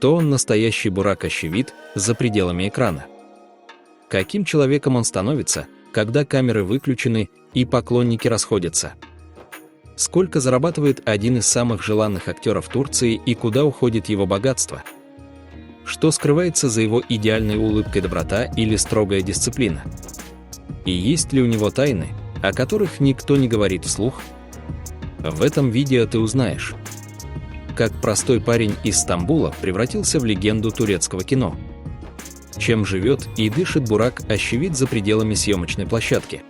Кто он, настоящий Бурак Ощевид, за пределами экрана? Каким человеком он становится, когда камеры выключены и поклонники расходятся? Сколько зарабатывает один из самых желанных актеров Турции и куда уходит его богатство? Что скрывается за его идеальной улыбкой, доброта или строгая дисциплина? И есть ли у него тайны, о которых никто не говорит вслух? В этом видео ты узнаешь, как простой парень из Стамбула превратился в легенду турецкого кино, чем живет и дышит Бурак Ощевид за пределами съемочной площадки,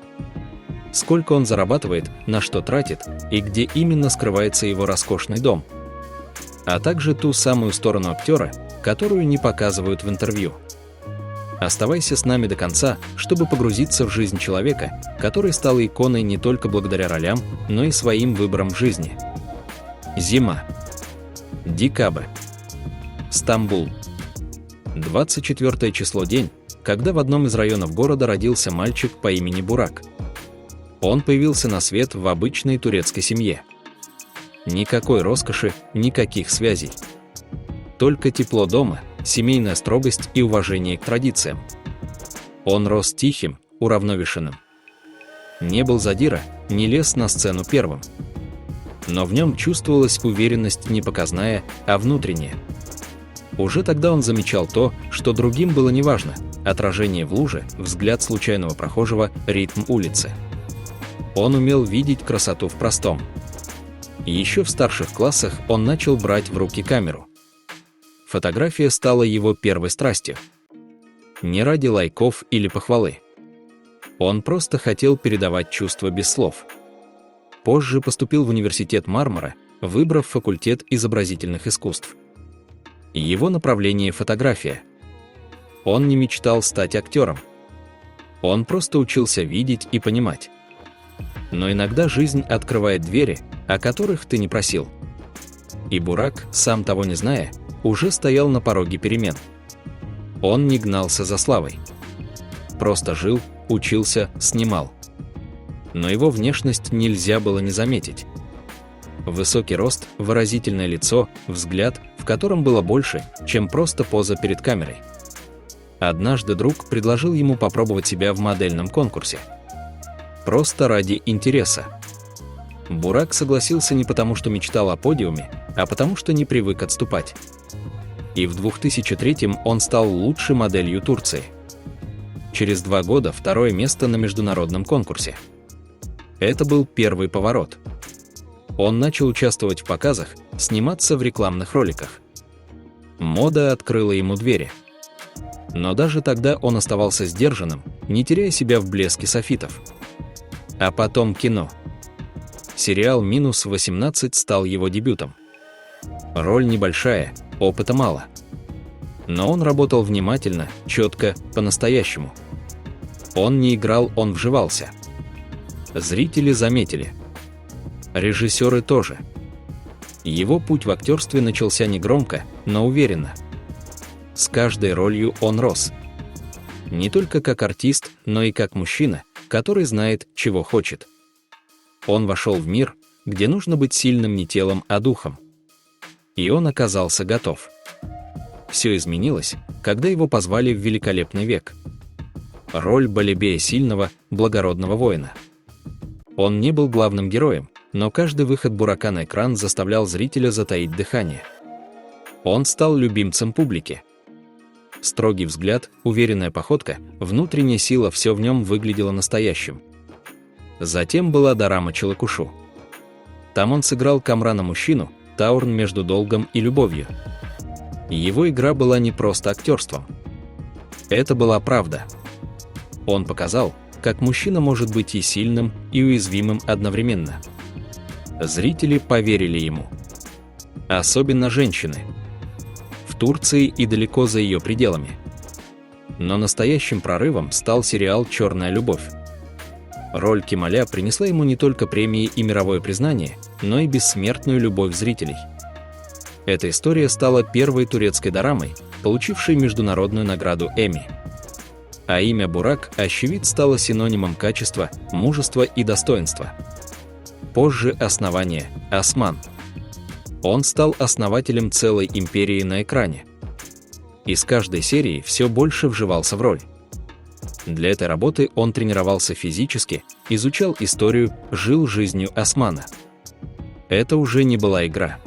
сколько он зарабатывает, на что тратит и где именно скрывается его роскошный дом, а также ту самую сторону актера, которую не показывают в интервью. Оставайся с нами до конца, чтобы погрузиться в жизнь человека, который стал иконой не только благодаря ролям, но и своим выборам в жизни. Зима. Декабрь. Стамбул. 24 число, день, когда в одном из районов города родился мальчик по имени Бурак. Он появился на свет в обычной турецкой семье. Никакой роскоши, никаких связей. Только тепло дома, семейная строгость и уважение к традициям. Он рос тихим, уравновешенным. Не был задира, не лез на сцену первым. Но в нем чувствовалась уверенность не показная, а внутренняя. Уже тогда он замечал то, что другим было неважно: отражение в луже, взгляд случайного прохожего, ритм улицы. Он умел видеть красоту в простом. Еще в старших классах он начал брать в руки камеру. Фотография стала его первой страстью. Не ради лайков или похвалы. Он просто хотел передавать чувства без слов. Позже поступил в университет Мармара, выбрав факультет изобразительных искусств. Его направление — фотография. Он не мечтал стать актером. Он просто учился видеть и понимать. Но иногда жизнь открывает двери, о которых ты не просил. И Бурак, сам того не зная, уже стоял на пороге перемен. Он не гнался за славой. Просто жил, учился, снимал. Но его внешность нельзя было не заметить. Высокий рост, выразительное лицо, взгляд, в котором было больше, чем просто поза перед камерой. Однажды друг предложил ему попробовать себя в модельном конкурсе. Просто ради интереса. Бурак согласился не потому, что мечтал о подиуме, а потому, что не привык отступать. И в 2003-м он стал лучшей моделью Турции. Через 2 года второе место на международном конкурсе. Это был первый поворот. Он начал участвовать в показах, сниматься в рекламных роликах. Мода открыла ему двери. Но даже тогда он оставался сдержанным, не теряя себя в блеске софитов. А потом кино. Сериал «-18» стал его дебютом. Роль небольшая, опыта мало. Но он работал внимательно, четко, по-настоящему. Он не играл, он вживался. Зрители заметили. Режиссеры тоже. Его путь в актерстве начался не громко, но уверенно. С каждой ролью он рос. Не только как артист, но и как мужчина, который знает, чего хочет. Он вошел в мир, где нужно быть сильным не телом, а духом. И он оказался готов. Все изменилось, когда его позвали в «Великолепный век». Роль Балебея, сильного, благородного воина. Он не был главным героем, но каждый выход Бурака на экран заставлял зрителя затаить дыхание. Он стал любимцем публики. Строгий взгляд, уверенная походка, внутренняя сила — все в нем выглядело настоящим. Затем была дорама «Челыкушу». Там он сыграл Камрана-мужчину, Таурн между долгом и любовью. Его игра была не просто актерством. Это была правда. Он показал, как мужчина может быть и сильным, и уязвимым одновременно. Зрители поверили ему. Особенно женщины. В Турции и далеко за ее пределами. Но настоящим прорывом стал сериал «Черная любовь». Роль Кемаля принесла ему не только премии и мировое признание, но и бессмертную любовь зрителей. Эта история стала первой турецкой дорамой, получившей международную награду Эмми. А имя Бурак Ощевид стало синонимом качества, мужества и достоинства. Позже основание – Осман. Он стал основателем целой империи на экране. И с каждой серии все больше вживался в роль. Для этой работы он тренировался физически, изучал историю, жил жизнью Османа. Это уже не была игра.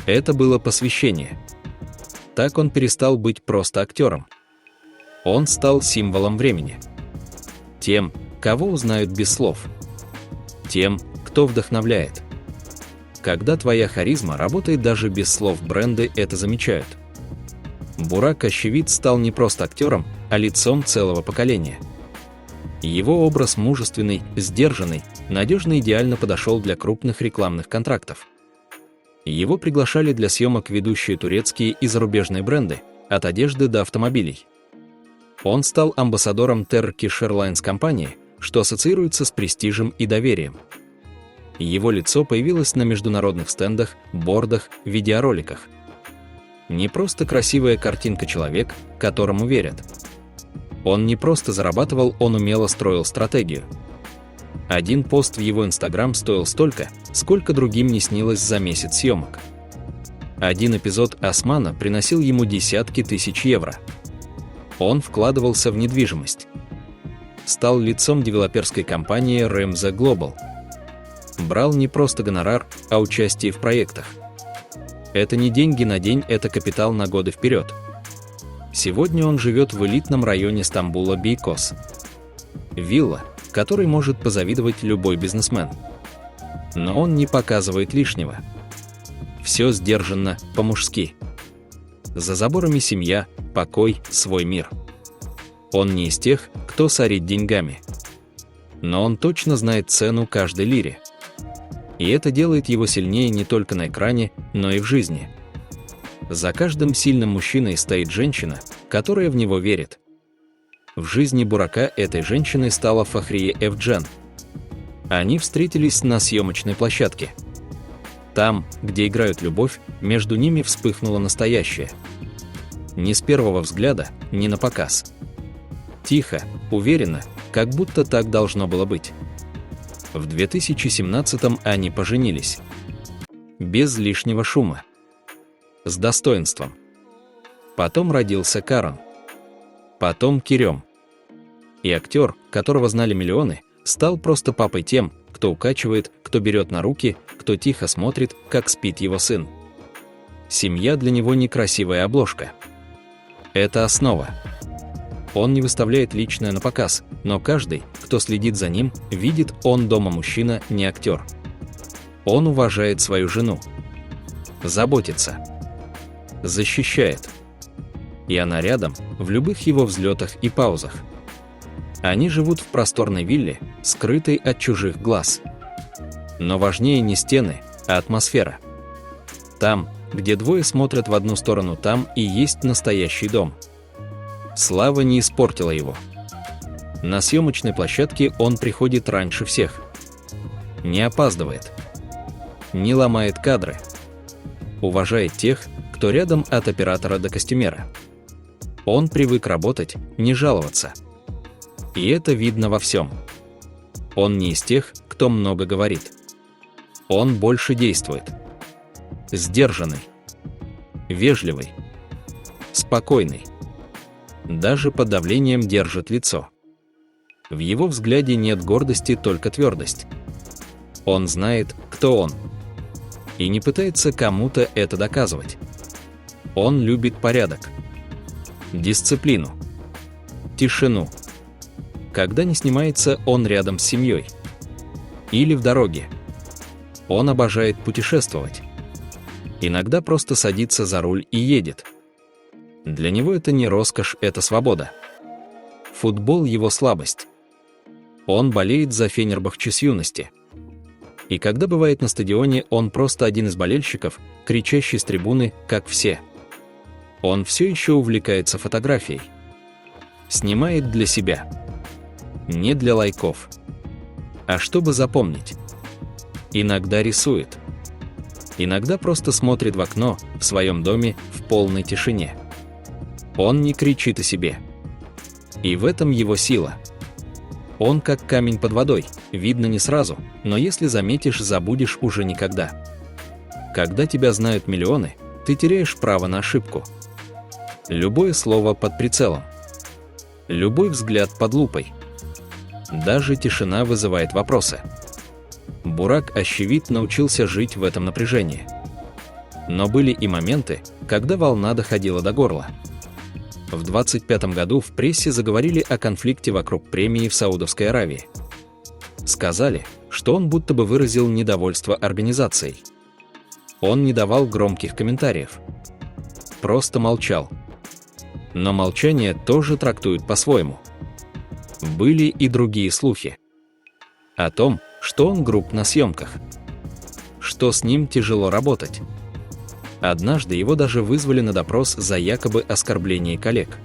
Это было посвящение. Так он перестал быть просто актером. Он стал символом времени. Тем, кого узнают без слов. Тем, кто вдохновляет. Когда твоя харизма работает даже без слов, бренды это замечают. Бурак Ощевидь стал не просто актером, а лицом целого поколения. Его образ мужественный, сдержанный, надежно идеально подошел для крупных рекламных контрактов. Его приглашали для съемок ведущие турецкие и зарубежные бренды, от одежды до автомобилей. Он стал амбассадором Turkish Airlines компании, что ассоциируется с престижем и доверием. Его лицо появилось на международных стендах, бордах, видеороликах. Не просто красивая картинка, человек, которому верят. Он не просто зарабатывал, он умело строил стратегию. Один пост в его Instagram стоил столько, сколько другим не снилось за месяц съемок. Один эпизод Османа приносил ему десятки тысяч евро. Он вкладывался в недвижимость. Стал лицом девелоперской компании Remza Global. Брал не просто гонорар, а участие в проектах. Это не деньги на день, это капитал на годы вперед. Сегодня он живет в элитном районе Стамбула Бейкос. Вилла, которой может позавидовать любой бизнесмен. Но он не показывает лишнего. Все сдержанно, по-мужски. За заборами семья, покой, свой мир. Он не из тех, кто сорит деньгами. Но он точно знает цену каждой лире. И это делает его сильнее не только на экране, но и в жизни. За каждым сильным мужчиной стоит женщина, которая в него верит. В жизни Бурака этой женщиной стала Фахрие Эвджен. Они встретились на съемочной площадке. Там, где играют любовь, между ними вспыхнуло настоящее. Не с первого взгляда, не на показ. Тихо, уверенно, как будто так должно было быть. В 2017-м они поженились. Без лишнего шума. С достоинством. Потом родился Карен. Потом Керем. И актер, которого знали миллионы, стал просто папой тем, кто укачивает, кто берет на руки, кто тихо смотрит, как спит его сын. Семья для него не красивая обложка. Это основа. Он не выставляет личное на показ, но каждый, кто следит за ним, видит, он дома мужчина, не актер. Он уважает свою жену. Заботится. Защищает. И она рядом, в любых его взлетах и паузах. Они живут в просторной вилле, скрытой от чужих глаз. Но важнее не стены, а атмосфера. Там, где двое смотрят в одну сторону, там и есть настоящий дом. Слава не испортила его. На съемочной площадке он приходит раньше всех. Не опаздывает. Не ломает кадры. Уважает тех, кто рядом, от оператора до костюмера. Он привык работать, не жаловаться. И это видно во всем. Он не из тех, кто много говорит. Он больше действует. Сдержанный. Вежливый. Спокойный. Даже под давлением держит лицо. В его взгляде нет гордости, только твердость. Он знает, кто он. И не пытается кому-то это доказывать. Он любит порядок. Дисциплину. Тишину. Когда не снимается, он рядом с семьей. Или в дороге. Он обожает путешествовать. Иногда просто садится за руль и едет. Для него это не роскошь, это свобода. Футбол – его слабость. Он болеет за Фенербахче с юности. И когда бывает на стадионе, он просто один из болельщиков, кричащий с трибуны, как все. Он все еще увлекается фотографией. Снимает для себя. Не для лайков. А чтобы запомнить. Иногда рисует. Иногда просто смотрит в окно, в своем доме, в полной тишине. Он не кричит о себе. И в этом его сила. Он как камень под водой, видно не сразу, но если заметишь, забудешь уже никогда. Когда тебя знают миллионы, ты теряешь право на ошибку. Любое слово под прицелом. Любой взгляд под лупой. Даже тишина вызывает вопросы. Бурак Ащевит научился жить в этом напряжении. Но были и моменты, когда волна доходила до горла. В 25 году в прессе заговорили о конфликте вокруг премии в Саудовской Аравии. Сказали, что он будто бы выразил недовольство организацией. Он не давал громких комментариев. Просто молчал. Но молчание тоже трактуют по-своему. Были и другие слухи. О том, что он груб на съемках. Что с ним тяжело работать. Однажды его даже вызвали на допрос за якобы оскорбление коллег.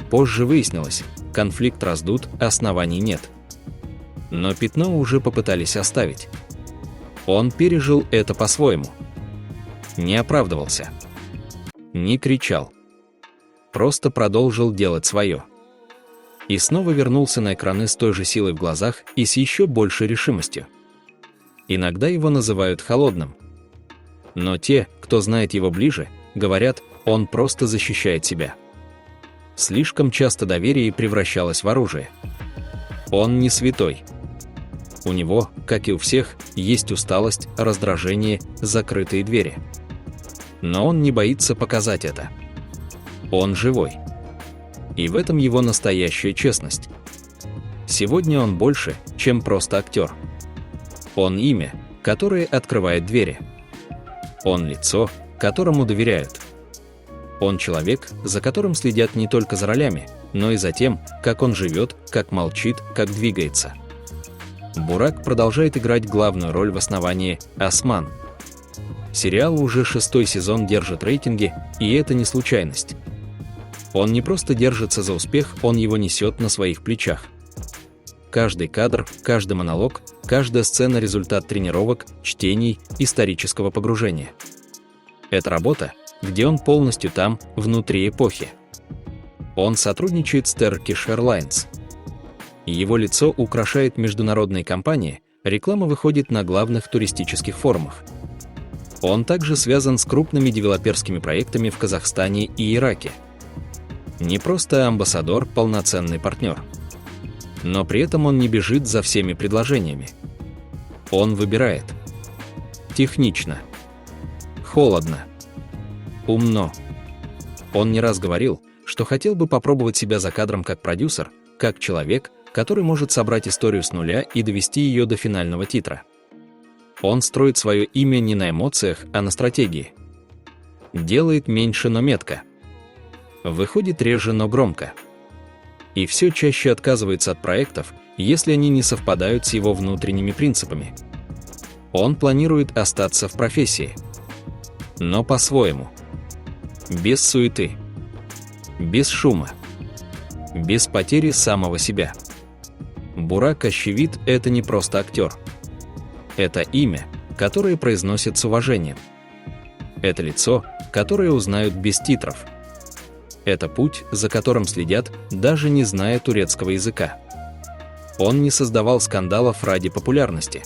Позже выяснилось, конфликт раздут, оснований нет. Но пятно уже попытались оставить. Он пережил это по-своему. Не оправдывался. Не кричал. Просто продолжил делать свое. И снова вернулся на экраны с той же силой в глазах и с еще большей решимостью. Иногда его называют холодным. Но те, кто знает его ближе, говорят, он просто защищает себя. Слишком часто доверие превращалось в оружие. Он не святой. У него, как и у всех, есть усталость, раздражение, закрытые двери. Но он не боится показать это. Он живой. И в этом его настоящая честность. Сегодня он больше, чем просто актер. Он имя, которое открывает двери. Он лицо, которому доверяют. Он человек, за которым следят не только за ролями, но и за тем, как он живет, как молчит, как двигается. Бурак продолжает играть главную роль в основании «Осман». Сериал уже 6-й сезон держит рейтинги, и это не случайность. Он не просто держится за успех, он его несет на своих плечах. Каждый кадр, каждый монолог, каждая сцена – результат тренировок, чтений, исторического погружения. Это работа, где он полностью там, внутри эпохи. Он сотрудничает с Turkish Airlines. Его лицо украшает международные компании, реклама выходит на главных туристических форумах. Он также связан с крупными девелоперскими проектами в Казахстане и Ираке. Не просто амбассадор, полноценный партнер. Но при этом он не бежит за всеми предложениями. Он выбирает. Технично. Холодно. Умно. Он не раз говорил, что хотел бы попробовать себя за кадром как продюсер, как человек, который может собрать историю с нуля и довести ее до финального титра. Он строит свое имя не на эмоциях, а на стратегии. Делает меньше, но метко. Выходит реже, но громко. И все чаще отказывается от проектов, если они не совпадают с его внутренними принципами. Он планирует остаться в профессии. Но по-своему. Без суеты. Без шума. Без потери самого себя. Бурак Ащевит – это не просто актер. Это имя, которое произносит с уважением. Это лицо, которое узнают без титров. Это путь, за которым следят, даже не зная турецкого языка. Он не создавал скандалов ради популярности.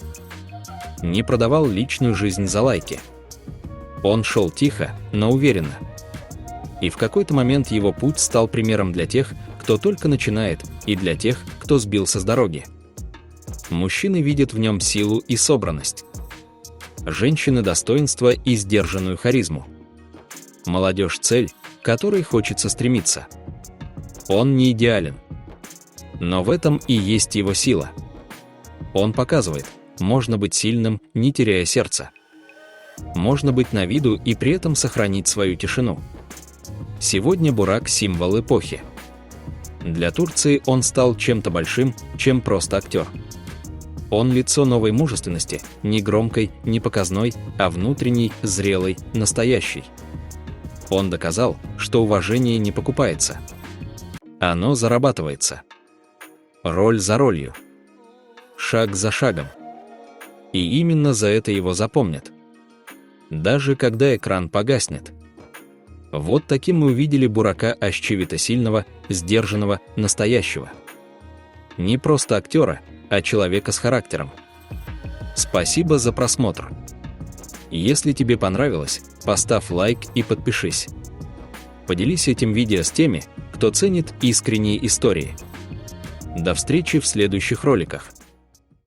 Не продавал личную жизнь за лайки. Он шел тихо, но уверенно. И в какой-то момент его путь стал примером для тех, кто только начинает, и для тех, кто сбился с дороги. Мужчины видят в нем силу и собранность. Женщины – достоинство и сдержанную харизму. Молодежь – цель, к которой хочется стремиться. Он не идеален. Но в этом и есть его сила. Он показывает, можно быть сильным, не теряя сердца. Можно быть на виду и при этом сохранить свою тишину. Сегодня Бурак – символ эпохи. Для Турции он стал чем-то большим, чем просто актер. Он лицо новой мужественности, не громкой, не показной, а внутренней, зрелой, настоящей. Он доказал, что уважение не покупается. Оно зарабатывается. Роль за ролью. Шаг за шагом. И именно за это его запомнят. Даже когда экран погаснет. Вот таким мы увидели Бурака Ащевита сильного, сдержанного, настоящего. Не просто актера, а человека с характером. Спасибо за просмотр. Если тебе понравилось, поставь лайк и подпишись. Поделись этим видео с теми, кто ценит искренние истории. До встречи в следующих роликах.